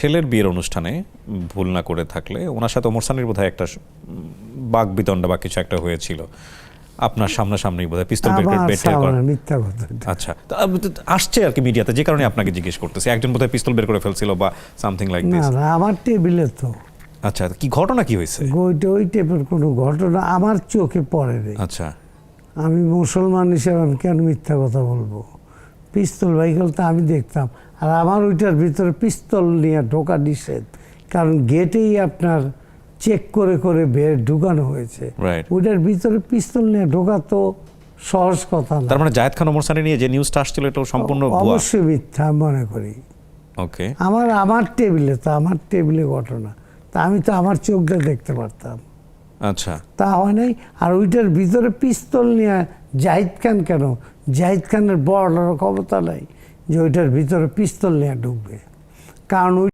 ছেলের বিয়ের অনুষ্ঠানে ভুল না করে থাকলে ওনার সাথে ওমর সানির বোধহয় একটা বাকবিতণ্ডা বা কিছু একটা হয়েছিল আপনার সামনাসামনি বোধহয় পিস্তল বের করে মিথ্যা কথা। আচ্ছা, আসছে আর কি মিডিয়াতে, যে কারণে আপনাকে জিজ্ঞেস করতেছি। একজন বোধহয় পিস্তল বের করে ফেলছিল বা সামথিং লাইক দিস। না, আমার টেবিলে তো। আচ্ছা, কি ঘটনা কি হয়েছে? ওই টাইপের কোনো ঘটনা আমার চোখে পড়ে নি। আচ্ছা, আমি মুসলমান হিসেবে আমি কেন মিথ্যা কথা বলবো? পিস্তল বাইকেল তো আমি দেখতাম, আর আমার ওইটার ভিতরে পিস্তল নিয়ে ঢোকা নিষেধ, কারণ গেটেই আপনার চেক করে করে বের ঢুকানো হয়েছে। ওইটার ভিতরে পিস্তল নিয়ে ঢোকা তো সহজ কথা না। তার মানে জায়েদ খান ওমর সানি নিয়ে যে নিউজটা আসছিল এটা সম্পূর্ণ ভুয়া? অবশ্যই মিথ্যা মনে করি। ওকে, আমার টেবিলে ঘটনা, তা আমি তো আমার চোখ দিয়ে দেখতে পারতাম। আচ্ছা, তা হয় নাই। আর ওইটার ভিতরে পিস্তল নিয়ে জাহিদ খান কেন? জাহিদ খানের বড় ক্ষমতা নাই যে ওইটার ভিতরে পিস্তল নিয়ে ঢুকবে, কারণ